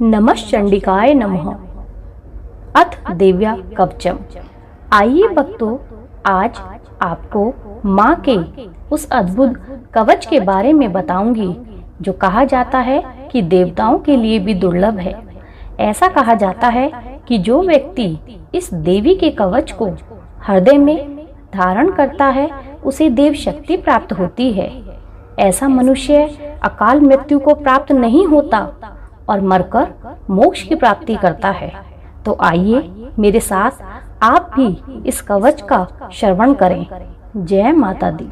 नमश्चंडिकाय नमः। अथ देव्या कवचम। आइए भक्तों, आज आपको माँ के उस अद्भुत कवच के बारे में बताऊंगी जो कहा जाता है कि देवताओं के लिए भी दुर्लभ है। ऐसा कहा जाता है कि जो व्यक्ति इस देवी के कवच को हृदय में धारण करता है उसे देव शक्ति प्राप्त होती है। ऐसा मनुष्य अकाल मृत्यु को प्राप्त नहीं होता और मरकर मोक्ष की प्राप्ति करता है। तो आइए मेरे साथ आप भी इस कवच का श्रवण करें। जय माता दी।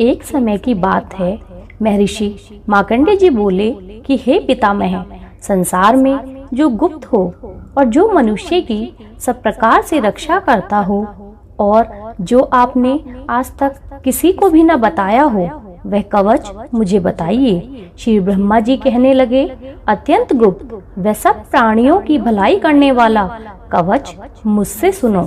एक समय की बात है, महर्षि मार्कंडेय जी बोले कि हे पितामह, संसार में जो गुप्त हो और जो मनुष्य की सब प्रकार से रक्षा करता हो और जो आपने आज तक किसी को भी न बताया हो, वह कवच मुझे बताइए। श्री ब्रह्मा जी कहने लगे, अत्यंत गुप्त वह सब प्राणियों की भलाई करने वाला कवच मुझसे सुनो।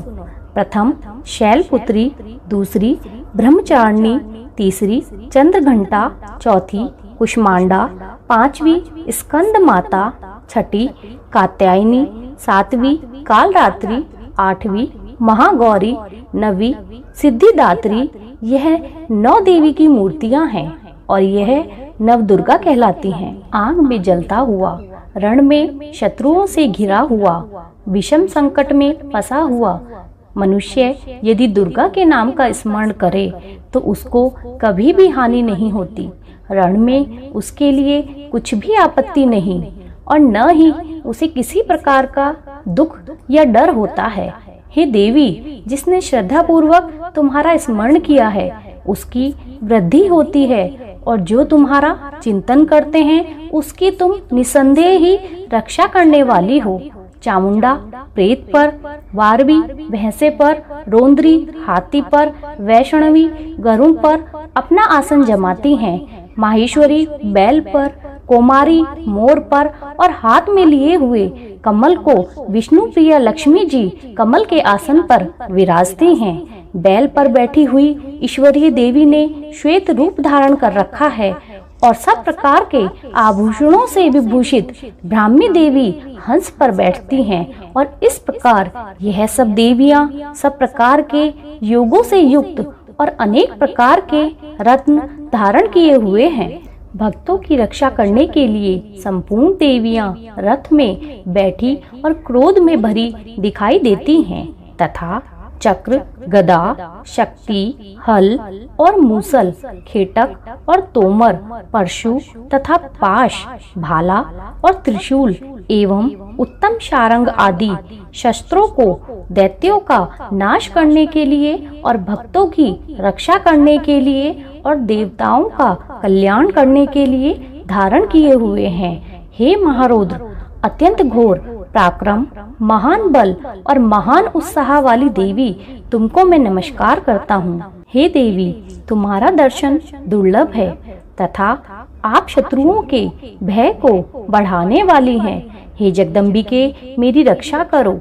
प्रथम शैलपुत्री, दूसरी ब्रह्मचारिणी, तीसरी चंद्रघंटा, चौथी कुष्मांडा, पांचवी स्कंद माता, छठी कात्यायनी, सातवीं कालरात्रि, आठवीं महागौरी, नवी सिद्धिदात्री। यह 9 देवी की मूर्तियां हैं और यह नव दुर्गा कहलाती हैं। आग में जलता हुआ, रण में शत्रुओं से घिरा हुआ, विषम संकट में फंसा हुआ मनुष्य यदि दुर्गा के नाम का स्मरण करे तो उसको कभी भी हानि नहीं होती। रण में उसके लिए कुछ भी आपत्ति नहीं और न ही उसे किसी प्रकार का दुख या डर होता है। हे देवी, जिसने श्रद्धा पूर्वक तुम्हारा स्मरण किया है उसकी वृद्धि होती है और जो तुम्हारा चिंतन करते हैं उसकी तुम निसंदेह ही रक्षा करने वाली हो। चामुंडा प्रेत पर, वारवी भैंसे पर, रोंद्री हाथी पर, वैष्णवी गरुड़ पर अपना आसन जमाती हैं। माहेश्वरी बैल पर, कोमारी मोर पर और हाथ में लिए हुए कमल को विष्णु प्रिया लक्ष्मी जी कमल के आसन पर विराजती हैं। बैल पर बैठी हुई ईश्वरीय देवी ने श्वेत रूप धारण कर रखा है और सब प्रकार के आभूषणों से विभूषित ब्राह्मी देवी हंस पर बैठती हैं और इस प्रकार यह सब देवियां सब प्रकार के योगों से युक्त और अनेक प्रकार के रत्न धारण किए हुए हैं। भक्तों की रक्षा करने के लिए संपूर्ण देवियां रथ में बैठी और क्रोध में भरी दिखाई देती हैं तथा चक्र, गदा, शक्ति, हल और मूसल, खेटक और तोमर, परशु तथा पाश, भाला और त्रिशूल एवं उत्तम शारंग आदि शस्त्रों को दैत्यों का नाश करने के लिए और भक्तों की रक्षा करने के लिए और देवताओं का कल्याण करने के लिए धारण किए हुए हैं। हे महारुद्र, अत्यंत घोर पराक्रम, महान बल और महान उत्साह वाली देवी, तुमको मैं नमस्कार करता हूँ। हे देवी, तुम्हारा दर्शन दुर्लभ है तथा आप शत्रुओं के भय को बढ़ाने वाली हैं। हे जगदम्बिके, मेरी रक्षा करो।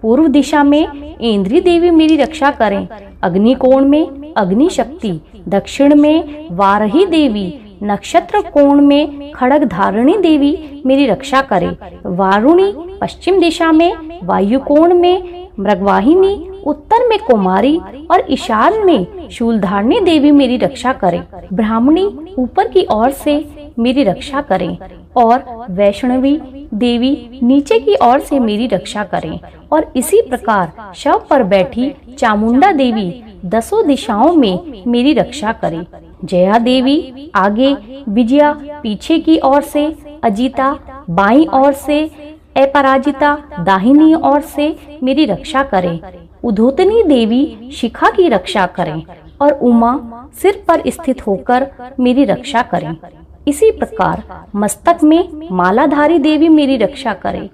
पूर्व दिशा में इंद्री देवी मेरी रक्षा करें। अग्निकोण में अग्नि शक्ति, दक्षिण में वारही देवी, नक्षत्र कोण में खड़ग धारिणी देवी मेरी रक्षा करे। वारुणी पश्चिम दिशा में, वायु कोण में मृगवाहिनी, उत्तर में कुमारी और ईशान में शूलधारिणी देवी मेरी रक्षा करे। ब्राह्मणी ऊपर की ओर से मेरी रक्षा करें और वैष्णवी देवी नीचे की ओर से मेरी रक्षा करें। और इसी प्रकार शव पर बैठी चामुंडा देवी 10 दिशाओं में मेरी रक्षा करे। जया देवी आगे, विजया पीछे की ओर से, अजिता बाईं ओर से, अपराजिता दाहिनी ओर से मेरी रक्षा करें। उद्धोतनी देवी शिखा की रक्षा करें और उमा सिर पर स्थित होकर मेरी रक्षा करें। इसी प्रकार मस्तक में मालाधारी देवी मेरी रक्षा करें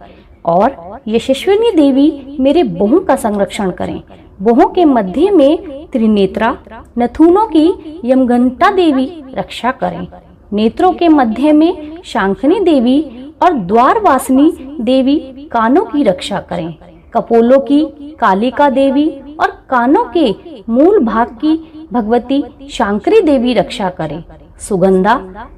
और यशस्विनी देवी मेरे बाहों का संरक्षण करें। बाहों के मध्य में त्रिनेत्रा, नथुनों की यमघंटा देवी रक्षा करें। नेत्रों के मध्य में शांखनी देवी और द्वारवासिनी देवी कानों की रक्षा करें। कपोलों की कालिका देवी और कानों के मूल भाग की भगवती शांकरी देवी रक्षा करें। सुगंधा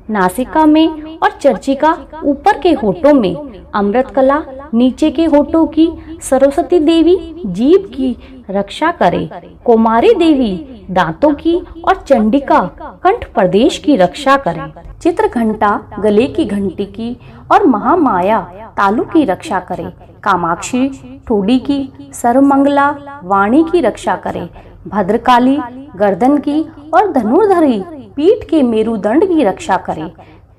नासिका में और चर्चिका ऊपर के होठों में, अमृतकला नीचे के होठों की, सरस्वती देवी जीभ की रक्षा करे, कुमारी देवी दांतों की और चंडिका कंठ प्रदेश की रक्षा करे। चित्रघंटा गले की घंटी की और महामाया तालु की रक्षा करे। कामाक्षी ठोडी की, सर्वमंगला वाणी की रक्षा करे। भद्रकाली गर्दन की और धनुर्धरी पीठ के मेरुदंड की रक्षा करे।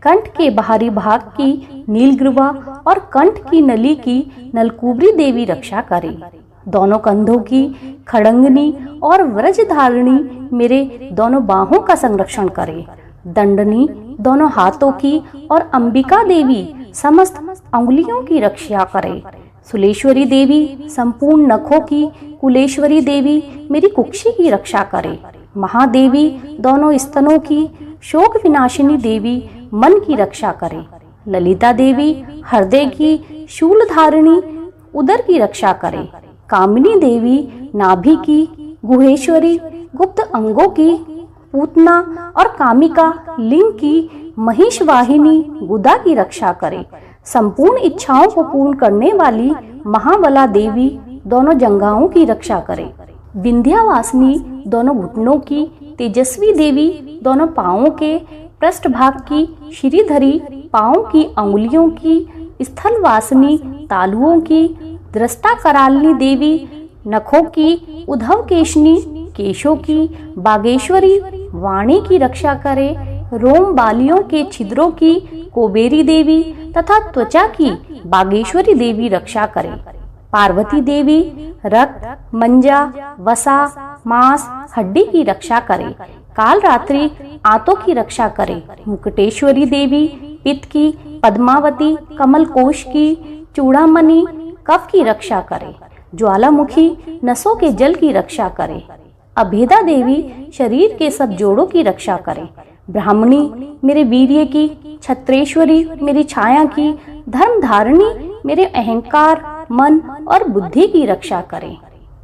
कंठ के बाहरी भाग की नीलग्रीवा और कंठ की नली की नलकुबरी देवी रक्षा करे। दोनों कंधों की खड़ंगनी और व्रजधारिणी मेरे दोनों बाहों का संरक्षण करे। दंडनी दोनों हाथों की और अंबिका देवी समस्त अंगुलियों की रक्षा करे। सुलेश्वरी देवी संपूर्ण नखों की, कुलेश्वरी देवी मेरी कुक्षी की रक्षा करे। महादेवी दोनों स्तनों की, शोक विनाशिनी देवी मन की रक्षा करे। ललिता देवी हृदय की, शूलधारिणी उदर की रक्षा करे। कामिनी देवी नाभि की, गुहेश्वरी गुप्त अंगों की, पूतना और कामिका लिंग की, महिषवाहिनी गुदा की रक्षा करे। संपूर्ण इच्छाओं को पूर्ण करने वाली महाबला देवी दोनों जंघाओं की रक्षा करे। विंध्यावासिनी दोनों घुटनों की, तेजस्वी देवी दोनों पांवों के, पृष्ठभाग की, श्रीधरी पांवों की अंगुलियों की, स्थलवासिनी तालुओं की, दृष्टा करालिनी देवी नखों की, उद्धव केशनी केशों की, बागेश्वरी वाणी की रक्षा करे। रोम बालियों के छिद्रों की कोबेरी देवी तथा त्वचा की बागेश्वरी देवी रक्षा करे। पार्वती देवी रक्त, मंजा, वसा, मांस, हड्डी की रक्षा करे। काल रात्रि आंतों की रक्षा करे। मुकुटेश्वरी देवी पित्त की, पद्मावती कमल कोश की, चूड़ामणि कफ की रक्षा करे। ज्वालामुखी नसों के जल की रक्षा करे। अभेदा देवी शरीर के सब जोड़ों की रक्षा करे। ब्राह्मणी मेरे वीर्य की, छत्रेश्वरी मेरी छाया की, धर्मधारिणी मेरे अहंकार, मन और बुद्धि की रक्षा करे।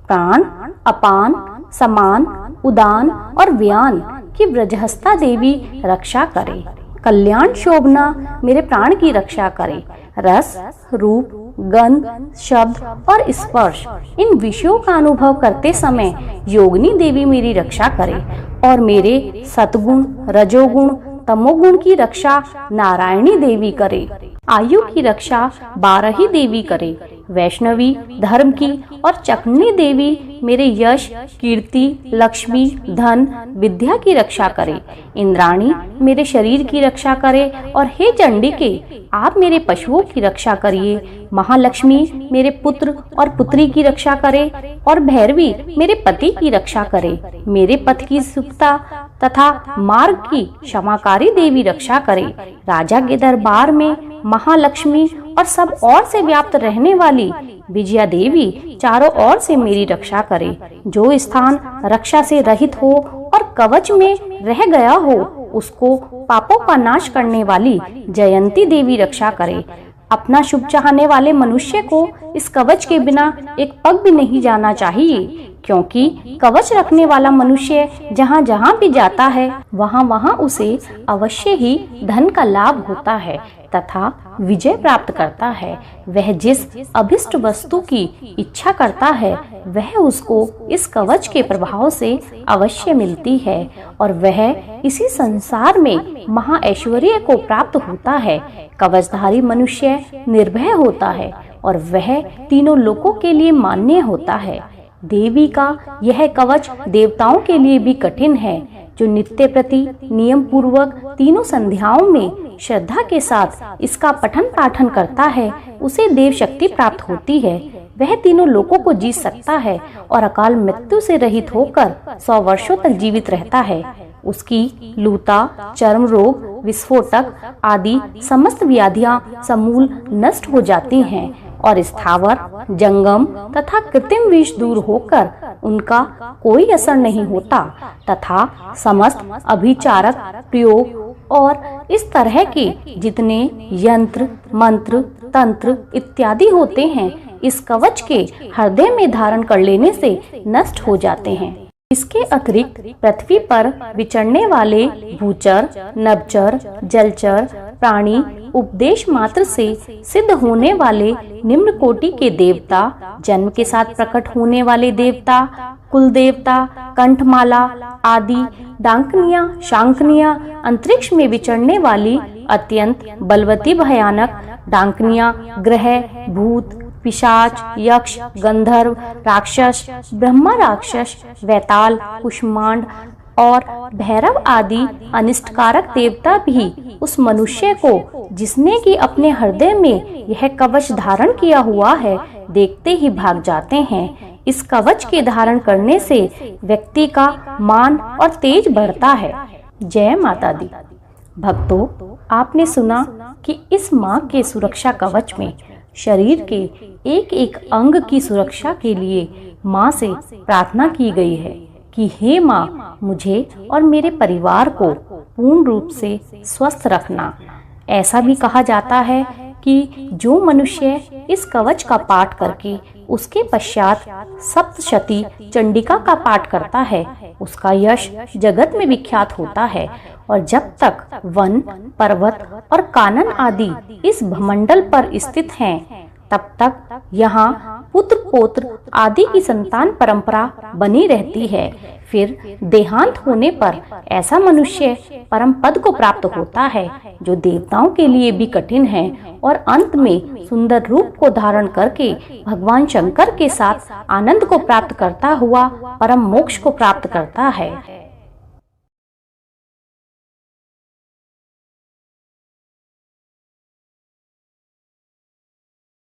प्राण, अपान, समान, उदान और व्यान की ब्रजहस्ता देवी रक्षा करे। कल्याण शोभना मेरे प्राण की रक्षा करे। रस, रूप, गंध, शब्द और स्पर्श इन विषयों का अनुभव करते समय योगिनी देवी मेरी रक्षा करे और मेरे सतगुण, रजोगुण, तमोगुण की रक्षा नारायणी देवी करे। आयु की रक्षा बारही देवी करे। वैष्णवी धर्म की और चक्नी देवी मेरे यश, कीर्ति, लक्ष्मी, धन, विद्या की रक्षा करे। इंद्राणी मेरे शरीर की रक्षा करे और हे चंडिके आप मेरे पशुओं की रक्षा करिए। महालक्ष्मी मेरे पुत्र और पुत्री की रक्षा करे और भैरवी मेरे पति की रक्षा करे। मेरे पथ की सुखता तथा मार्ग की क्षमाकारी देवी रक्षा करे। राजा के दरबार में महालक्ष्मी और सब ओर से व्याप्त रहने वाली विजया देवी चारों ओर से मेरी रक्षा करे। जो स्थान रक्षा से रहित हो और कवच में रह गया हो उसको पापों का नाश करने वाली जयंती देवी रक्षा करे। अपना शुभ चाहने वाले मनुष्य को इस कवच के बिना एक पग भी नहीं जाना चाहिए, क्योंकि कवच रखने वाला मनुष्य जहाँ जहाँ भी जाता है वहाँ वहाँ उसे अवश्य ही धन का लाभ होता है तथा विजय प्राप्त करता है। वह जिस अभिष्ट वस्तु की इच्छा करता है वह उसको इस कवच के प्रभाव से अवश्य मिलती है और वह इसी संसार में महाऐश्वर्य को प्राप्त होता है। कवचधारी मनुष्य निर्भय होता है और वह तीनों लोकों के लिए मान्य होता है। देवी का यह कवच देवताओं के लिए भी कठिन है। जो नित्य प्रति नियम पूर्वक तीनों संध्याओं में श्रद्धा के साथ इसका पठन पाठन करता है उसे देव शक्ति प्राप्त होती है। वह तीनों लोकों को जीत सकता है और अकाल मृत्यु से रहित होकर 100 वर्षों तक जीवित रहता है। उसकी लूता, चर्म रोग, विस्फोटक आदि समस्त व्याधियां समूल नष्ट हो जाती हैं और स्थावर, जंगम तथा कृत्रिम विष दूर होकर उनका कोई असर नहीं होता तथा समस्त अभिचारक प्रयोग और इस तरह के जितने यंत्र, मंत्र, तंत्र इत्यादि होते हैं इस कवच के हृदय में धारण कर लेने से नष्ट हो जाते हैं। इसके अतिरिक्त पृथ्वी पर विचरने वाले भूचर, नभचर, जलचर प्राणी उपदेश मात्र से सिद्ध होने वाले निम्न कोटि के देवता, जन्म के साथ प्रकट होने वाले देवता, कुल देवता, कंठमाला आदि, डांकनिया, शांकनिया, अंतरिक्ष में विचरने वाली अत्यंत बलवती भयानक डांकनिया, ग्रह, भूत, पिशाच, यक्ष, गंधर्व, राक्षस, ब्रह्मा राक्षस, वैताल, कुष्मांड और भैरव आदि अनिष्टकारक देवता भी उस मनुष्य को, जिसने कि अपने हृदय में यह कवच धारण किया हुआ है, देखते ही भाग जाते हैं। इस कवच के धारण करने से व्यक्ति का मान और तेज बढ़ता है। जय माता दी। भक्तों, आपने सुना कि इस माँ के सुरक्षा कवच में शरीर के एक एक अंग की सुरक्षा के लिए माँ से प्रार्थना की गई है कि हे माँ, मुझे और मेरे परिवार को पूर्ण रूप से स्वस्थ रखना। ऐसा भी कहा जाता है कि जो मनुष्य इस कवच का पाठ करके उसके पश्चात सप्तशती चंडिका का पाठ करता है, उसका यश जगत में विख्यात होता है। और जब तक वन, पर्वत और कानन आदि इस भमंडल पर स्थित हैं, तब तक यहाँ पुत्र पौत्र आदि की संतान परंपरा बनी रहती है। फिर देहांत होने पर ऐसा मनुष्य परम पद को प्राप्त होता है, जो देवताओं के लिए भी कठिन है, और अंत में सुंदर रूप को धारण करके भगवान शंकर के साथ आनंद को प्राप्त करता हुआ परम मोक्ष को प्राप्त करता है।